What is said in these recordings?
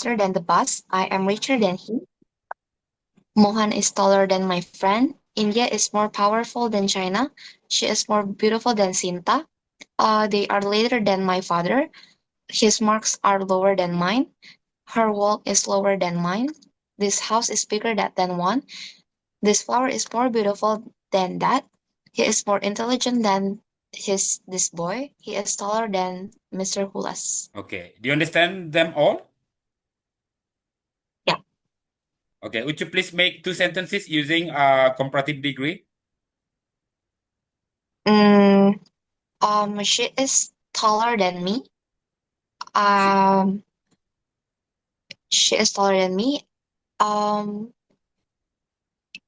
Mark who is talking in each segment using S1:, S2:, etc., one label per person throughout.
S1: faster than the bus. I am richer than he. Mohan is taller than my friend. India is more powerful than China. She is more beautiful than Sinta. They are later than my father. His marks are lower than mine. Her walk is lower than mine. This house is bigger than one. This flower is more beautiful than that. He is more intelligent than this boy. He is taller than Mr. Hulas.
S2: Okay. Do you understand them all?
S1: Yeah.
S2: Okay. Would you please make two sentences using comparative degree?
S1: Mm, she is taller than me.
S2: She,
S1: Um, she is taller than me. Um,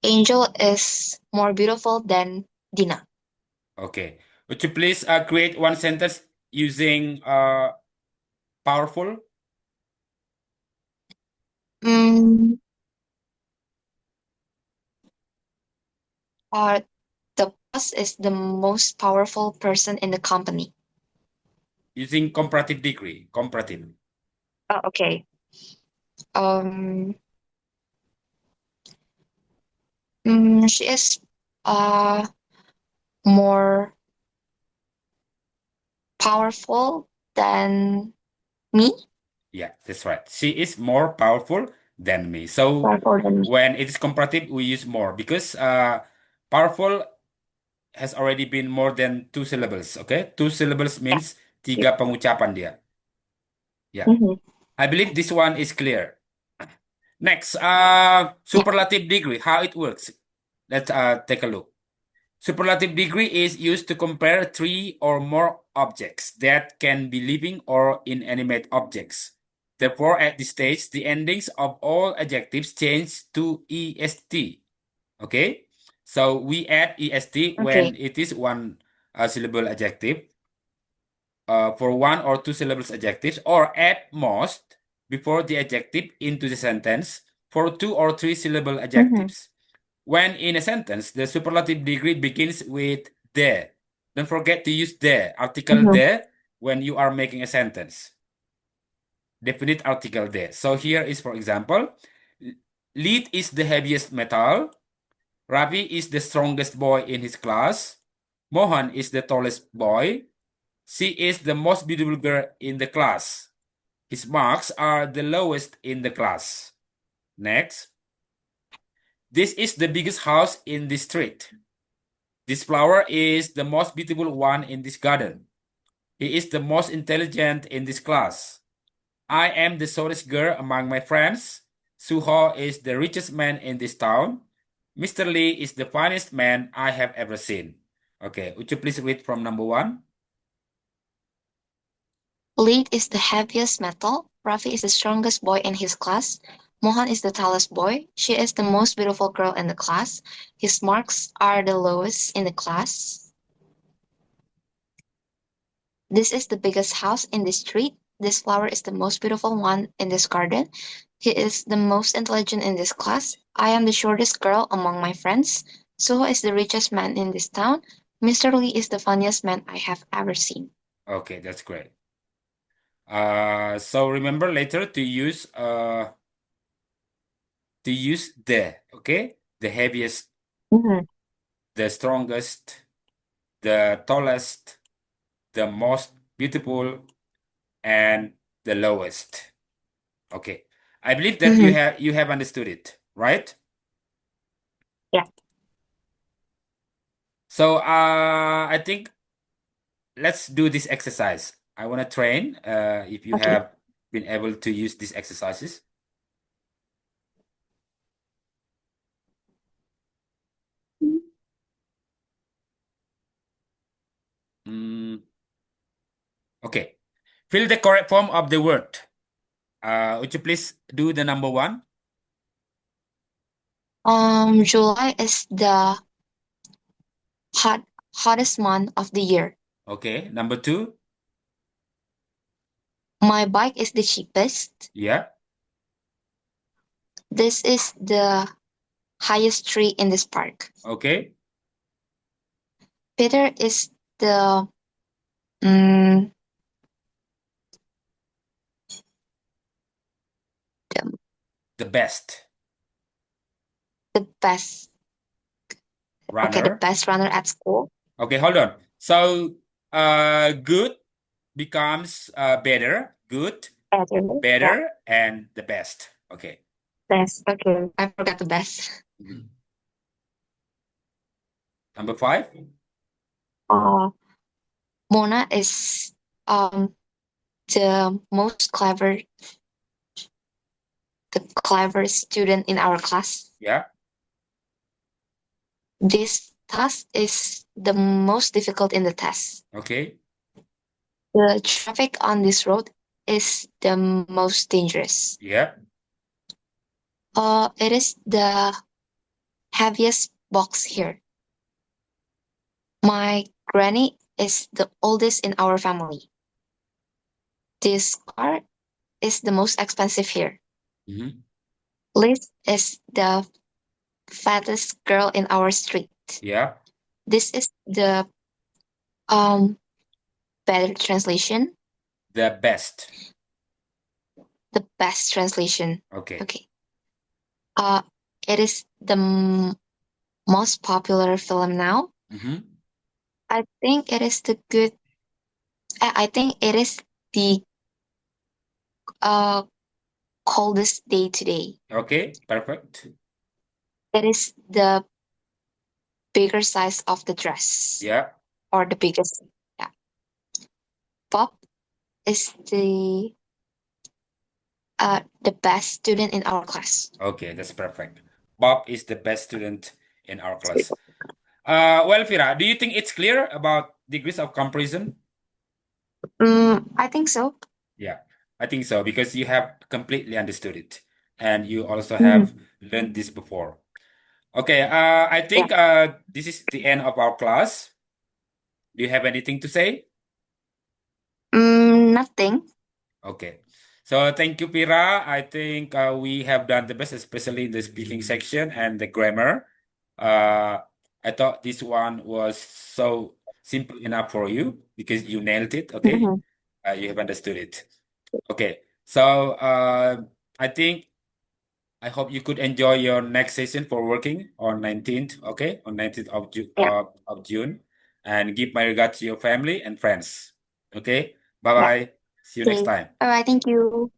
S1: Angel is more beautiful than Dina.
S2: okay. Would you please create one sentence using powerful?
S1: Mm, uh, the boss is the most powerful person in the company.
S2: Using comparative degree. Comparative.
S1: Oh, okay. Um, she is uh more powerful than me.
S2: Yeah, that's right. She is more powerful than me. So
S1: Powerful than me.
S2: when it is comparative, we use more because powerful has already been more than two syllables. Okay, two syllables
S1: Yeah.
S2: means
S1: Yeah.
S2: tiga pengucapan dia. Yeah,
S1: Mm-hmm.
S2: I believe this one is clear. Next,
S1: Yeah.
S2: superlative degree, how it works. Let's take a look. Superlative degree is used to compare three or more objects that can be living or inanimate objects. Therefore, at this stage, the endings of all adjectives change to est. Okay, so we add est when
S1: Okay.
S2: it is one syllable adjective, for one or two syllables adjectives, or at most before the adjective into the sentence for two or three syllable
S1: Mm-hmm.
S2: adjectives. When in a sentence, the superlative degree begins with the. Don't forget to use the article
S1: Mm-hmm.
S2: the when you are making a sentence. Definite article the. So here is, for example, lead is the heaviest metal. Ravi is the strongest boy in his class. Mohan is the tallest boy. She is the most beautiful girl in the class. His marks are the lowest in the class. Next. This is the biggest house in the street. This flower is the most beautiful one in this garden. He is the most intelligent in this class. I am the shortest girl among my friends. Suho is the richest man in this town. Mr. Lee is the funniest man I have ever seen. Okay, would you please read from number one?
S1: Lead is the heaviest metal. Rafi is the strongest boy in his class. Mohan is the tallest boy. She is the most beautiful girl in the class. His marks are the lowest in the class. This is the biggest house in the street. This flower is the most beautiful one in this garden. He is the most intelligent in this class. I am the shortest girl among my friends. Suho is the richest man in this town. Mr. Lee is the funniest man I have ever seen.
S2: Okay, that's great. So remember later to use the, okay? The heaviest,
S1: Mhm.
S2: the strongest, the tallest, the most beautiful, and the lowest. Okay. I believe that
S1: Mhm.
S2: you have understood it, right?
S1: Yeah.
S2: So I think let's do this exercise. I want to train if you
S1: Okay.
S2: have been able to use these exercises. Mm, okay. Fill the correct form of the word. Would you please do the number one?
S1: July is the hot hottest month of the year.
S2: Okay. Number two.
S1: My bike is the cheapest.
S2: Yeah.
S1: This is the highest tree in this park.
S2: Okay.
S1: Peter is the mm,
S2: The best
S1: The best. Okay, the
S2: runner.
S1: best runner at school.
S2: Okay, hold on. So, good becomes better, good,
S1: Better. Yeah.
S2: better, and the best. Okay.
S1: Best. Okay. I forgot the best.
S2: Mhm. Number five.
S1: Uh, Mona is the most the clever student in our class.
S2: Yeah.
S1: This task is the most difficult in the test.
S2: Okay.
S1: The traffic on this road is the most dangerous.
S2: Yeah.
S1: It is the heaviest box here. My granny is the oldest in our family. This car is the most expensive here.
S2: Hmm.
S1: Liz is the fattest girl in our street.
S2: Yeah.
S1: This is the um better translation,
S2: The best.
S1: the best translation.
S2: Okay.
S1: Okay. Uh, it is the most popular film now.
S2: Hmm.
S1: I think it is the good. I think it is the uh coldest day today.
S2: Okay. Perfect.
S1: It is the bigger size of the dress
S2: Yeah.
S1: or the biggest. Yeah. Bob is the best student in our class.
S2: Okay, that's perfect. Bob is the best student in our class. Well, Fira, do you think it's clear about degrees of comparison?
S1: I think so.
S2: Yeah, I think so because you have completely understood it and you also have
S1: Mhm.
S2: learned this before. Okay, I
S1: Yeah.
S2: think this is the end of our class. Do you have anything to say?
S1: Nothing.
S2: Okay. So thank you, Pira. I think we have done the best, especially in the speaking section and the grammar. Uh, I thought this one was so simple enough for you because you nailed it. Okay.
S1: Mhm.
S2: You have understood it. Okay. So I think I hope you could enjoy your next session for working on 19th. Okay. On 19th of,
S1: Yeah.
S2: of June, and give my regards to your family and friends. Okay. Bye
S1: Yeah.
S2: bye. See you next
S1: Okay.
S2: time.
S1: All right. Thank you.